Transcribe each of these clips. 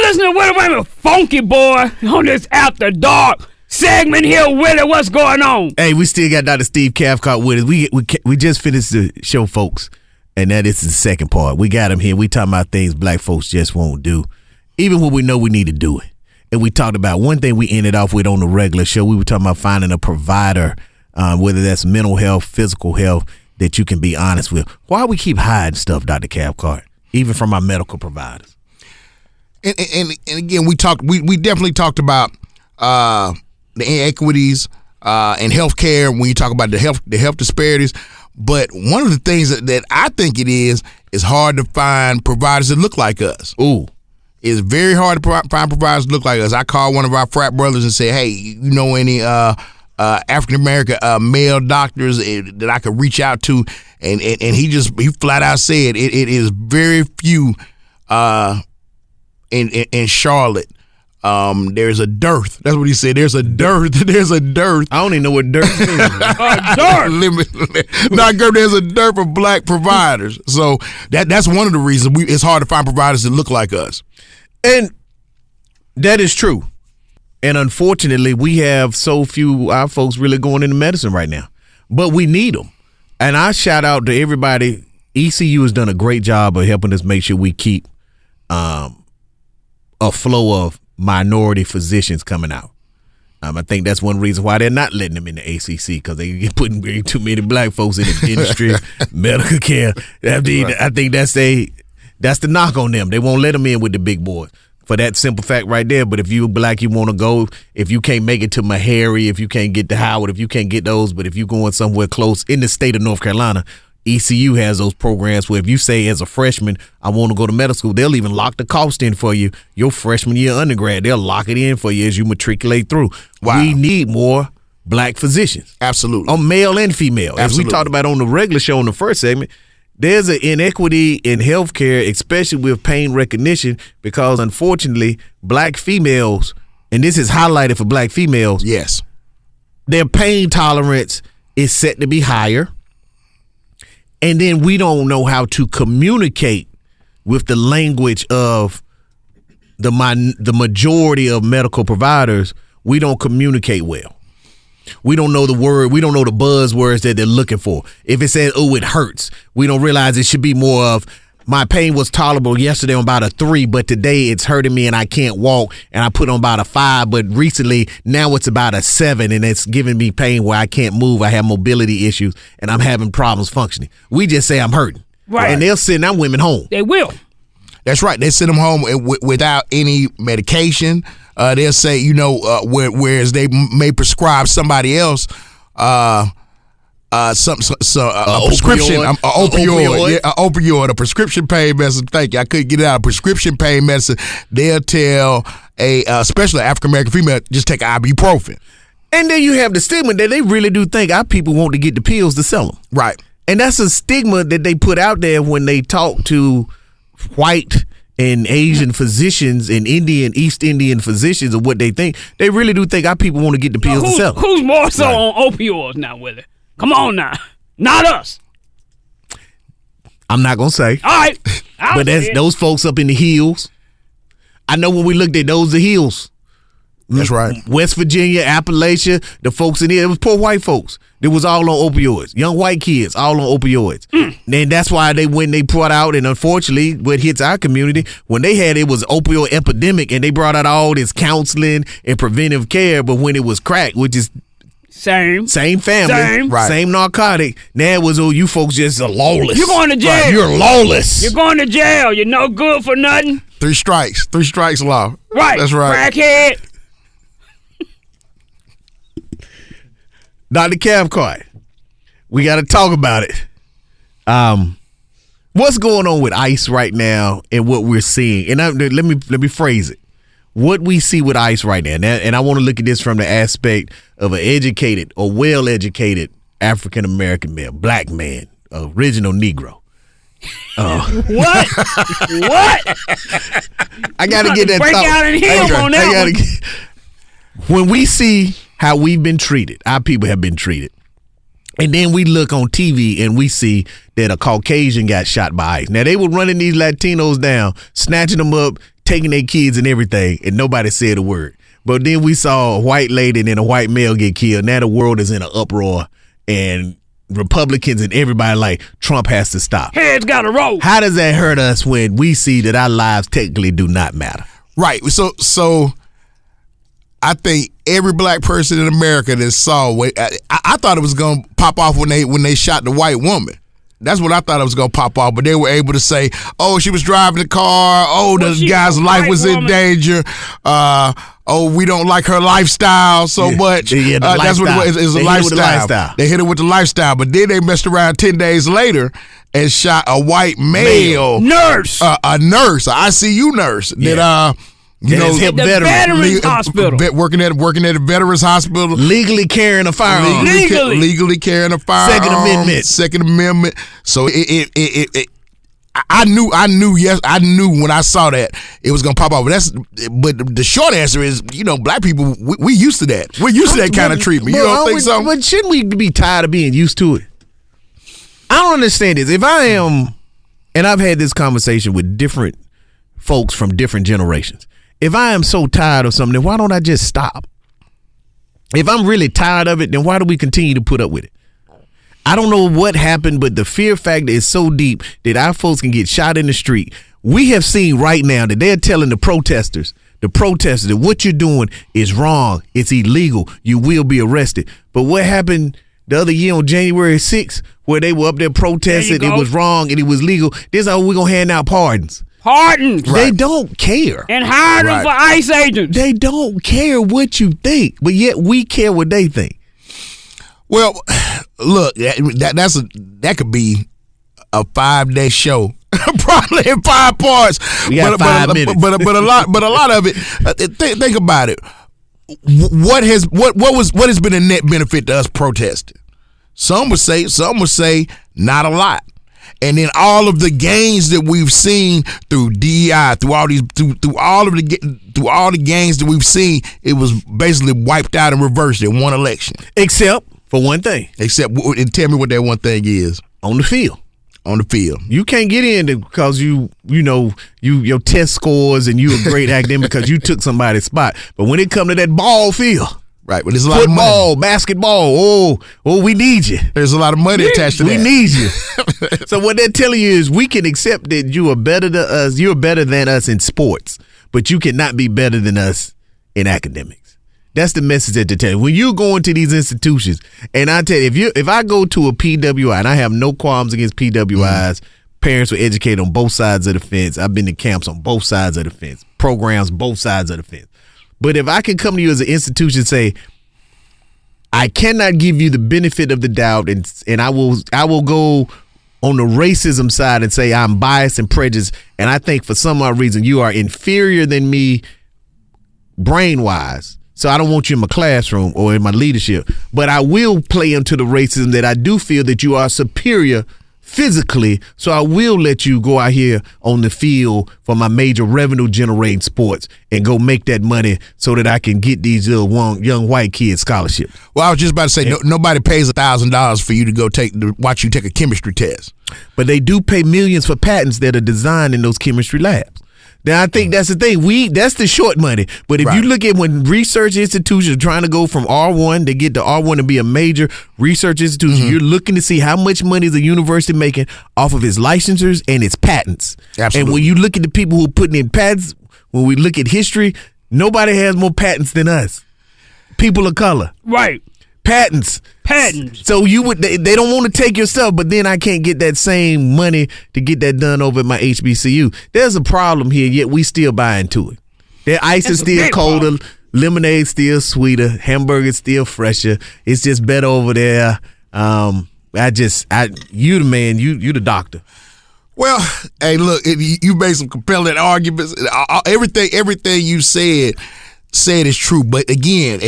listening to Willie Funky Boy on this After Dark segment here. Willie, what's going on? Hey, we still got Dr. Steve Cathcart with us. We just finished the show, folks, and that is the second part. We got him here. We talking about things black folks just won't do, even when we know we need to do it. And we talked about one thing we ended off with on the regular show. We were talking about finding a provider, whether that's mental health, physical health, that you can be honest with. Why we keep hiding stuff, Dr. Cathcart, even from our medical providers? And again, we definitely talked about the inequities in healthcare when you talk about the health disparities. But one of the things that I think it is hard to find providers that look like us. Ooh. It's very hard to find providers that look like us. I called one of our frat brothers and said, hey, you know any African-American male doctors that I could reach out to? And he flat out said it is very few in Charlotte. There's a dearth. That's what he said. There's a dearth. There's a dearth. I don't even know what dearth is. There's a dearth of black providers. So that's one of the reasons it's hard to find providers that look like us. And that is true. And unfortunately, we have so few our folks really going into medicine right now. But we need them. And I shout out to everybody. ECU has done a great job of helping us make sure we keep a flow of minority physicians coming out. I think that's one reason why they're not letting them in the ACC, because they get putting way too many black folks in the industry, medical care. I think that's the knock on them. They won't let them in with the big boys for that simple fact right there. But if you're black, you want to go. If you can't make it to Meharry, if you can't get to Howard, if you can't get those, but if you're going somewhere close in the state of North Carolina, ECU has those programs where if you say as a freshman, I want to go to medical school, they'll even lock the cost in for you. Your freshman year undergrad, they'll lock it in for you as you matriculate through. Wow. We need more black physicians. Absolutely. On male and female. Absolutely. As we talked about on the regular show in the first segment, there's an inequity in healthcare, especially with pain recognition, because unfortunately, black females, and this is highlighted for black females, yes, their pain tolerance is set to be higher. And then we don't know how to communicate with the language of the majority of medical providers. We don't communicate well. We don't know the word. We don't know the buzzwords that they're looking for. If it says, oh, it hurts, we don't realize it should be more of, my pain was tolerable yesterday on about a 3, but today it's hurting me and I can't walk, and I put on about a 5, but recently now it's about a 7, and it's giving me pain where I can't move. I have mobility issues and I'm having problems functioning. We just say I'm hurting. Right. And they'll send our women home. They will. That's right. They send them home without any medication. They'll say, whereas they may prescribe somebody else a prescription, an opioid, a prescription pain medicine. Thank you. I couldn't get it out. A prescription pain medicine. They'll tell especially African American female, just take ibuprofen. And then you have the stigma that they really do think our people want to get the pills to sell them. Right. And that's a stigma that they put out there when they talk to white and Asian physicians and East Indian physicians of what they think. They really do think our people want to get the pills to sell them. Who's more so on opioids now, Willie? Come on now. Not us. I'm not going to say. All right. But that's those folks up in the hills. I know when we looked at those, the hills. That's right. West Virginia, Appalachia, the folks in there, it was poor white folks. They was all on opioids. Young white kids, all on opioids. And that's why when they brought out, and unfortunately, what hits our community, when they had it was opioid epidemic, and they brought out all this counseling and preventive care, but when it was crack, which is same family, same narcotic. Now it was, you folks just are lawless. You're going to jail. Right, you're lawless. You're going to jail. You're no good for nothing. 3 strikes law. Right. That's right. Crackhead. Dr. Cathcart, we got to talk about it. What's going on with ICE right now and what we're seeing? And let me phrase it. What we see with ICE right now, and I want to look at this from the aspect of an educated or well-educated African-American male, black man, original Negro. What? I got to get that break thought. Out in him on that one. When we see how we've been treated, our people have been treated, and then we look on TV and we see that a Caucasian got shot by ICE. Now, they were running these Latinos down, snatching them up, taking their kids and everything, and nobody said a word. But then we saw a white lady and then a white male get killed. Now the world is in an uproar, and Republicans and everybody like, Trump has to stop. Heads gotta roll. How does that hurt us when we see that our lives technically do not matter? Right. So I think every black person in America that saw, I thought it was going to pop off when they shot the white woman. That's what I thought it was going to pop off. But they were able to say, oh, she was driving the car. Oh, the guy's life was in danger. Oh, we don't like her lifestyle so much. Yeah, that's what it was. It's a lifestyle. They hit her with the lifestyle. But then they messed around 10 days later and shot a white male nurse. A nurse, an ICU nurse. Yeah. At the Veterans Hospital. Working at a Veterans Hospital. Legally carrying a firearm. Legally carrying a firearm. Second Amendment. So I knew when I saw that it was gonna pop off. But the short answer is, black people, we used to that. We're used to that kind of treatment. You don't think so? But shouldn't we be tired of being used to it? I don't understand this. If I am, and I've had this conversation with different folks from different generations. If I am so tired of something, then why don't I just stop? If I'm really tired of it, then why do we continue to put up with it? I don't know what happened, but the fear factor is so deep that our folks can get shot in the street. We have seen right now that they're telling the protesters that what you're doing is wrong. It's illegal. You will be arrested. But what happened the other year on January 6th, where they were up there protesting, it was wrong and it was legal? This is how we're going to hand out pardons. Pardons. They don't care. And hire them for ICE agents. They don't care what you think, but yet we care what they think. Well, look, that could be a 5-day show, probably in 5 parts. We got 5 minutes. But a lot of it. Think about it. What has been a net benefit to us protesting? Some would say not a lot. And then all of the gains that we've seen through DEI, through all the gains that we've seen, it was basically wiped out and reversed in one election. Except for one thing. And tell me what that one thing is. On the field. You can't get in because your test scores and you a great academic because you took somebody's spot. But when it come to that ball field, right, but there's a lot of money. Football, basketball, we need you. There's a lot of money attached to that. We need you. So what they're telling you is we can accept that you are better than us. You're better than us in sports, but you cannot be better than us in academics. That's the message that they tell you. When you go into these institutions, and I tell you, if I go to a PWI, and I have no qualms against PWIs, parents were educated on both sides of the fence. I've been to camps on both sides of the fence, programs both sides of the fence. But if I can come to you as an institution and say, I cannot give you the benefit of the doubt, and I will go on the racism side and say I'm biased and prejudiced, and I think for some odd reason you are inferior than me brain-wise, so I don't want you in my classroom or in my leadership, but I will play into the racism that I do feel that you are superior physically, so I will let you go out here on the field for my major revenue generating sports and go make that money so that I can get these little young white kids scholarship. Well, I was just about to say, nobody pays $1,000 for you to go watch you take a chemistry test. But they do pay millions for patents that are designed in those chemistry labs. Now, I think that's the thing. That's the short money. But if you look at when research institutions are trying to go from R1 to get to R1 to be a major research institution, you're looking to see how much money is a university making off of its licensures and its patents. Absolutely. And when you look at the people who are putting in patents, when we look at history, nobody has more patents than us. People of color. Right. Patents. So they don't want to take your stuff, but then I can't get that same money to get that done over at my HBCU. There's a problem here, yet we still buy into it. Their ice is still colder, lemonade still sweeter, hamburger's still fresher. It's just better over there. You the man, you the doctor. Well, hey, look, you made some compelling arguments. Everything you said is true, but again,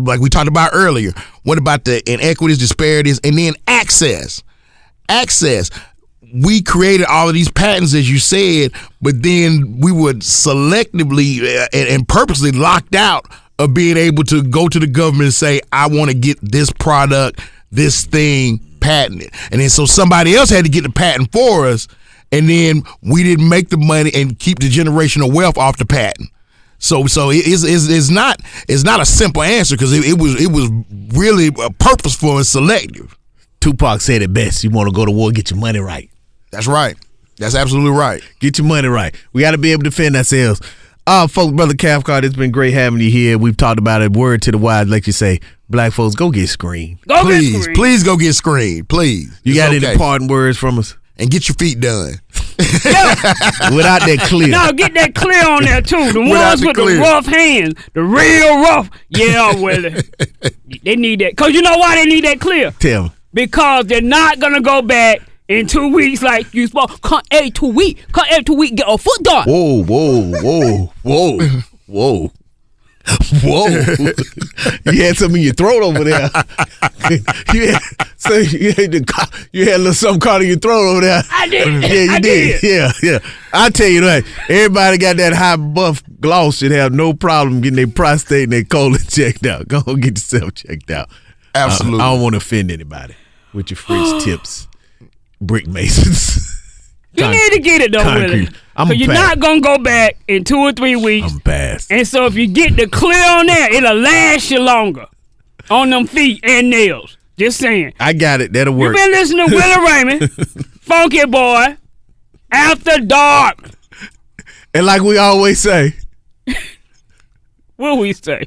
like we talked about earlier, what about the inequities, disparities, and then access? We created all of these patents, as you said, but then we were selectively and purposely locked out of being able to go to the government and say, I want to get this product, this thing patented. And then so somebody else had to get the patent for us, and then we didn't make the money and keep the generational wealth off the patent. So it's not a simple answer because it was really purposeful and selective. Tupac said it best. You want to go to war, get your money right. That's right. That's absolutely right. Get your money right. We got to be able to defend ourselves. Folks, Brother Cathcart, it's been great having you here. We've talked about it. Word to the wise, like you say, black folks, go get screened. Please go get screened. Please. You got any parting words from us? And get your feet done. Without that clear. No, get that clear on there too. The ones with the rough hands, the real rough. Yeah, Willie. They need that. Because you know why they need that clear? Tell me. Because they're not going to go back in 2 weeks like you supposed. Come every 2 weeks. Come every 2 weeks, get a foot done. Whoa. You had something in your throat over there. you had a little something caught in your throat over there. I did. Yeah, you did. Yeah. I tell you that. Everybody got that high buff gloss should have no problem getting their prostate and their colon checked out. Go get yourself checked out. Absolutely. I don't want to offend anybody with your French tips, brick masons. You need to get it though, Willie. So you're not gonna go back in 2 or 3 weeks. I'm past. And so if you get the clear on there, it'll last you longer on them feet and nails. Just saying. I got it. That'll work. You been listening to Willie Ramey, Funky Boy, After Dark. And like we always say, What we say?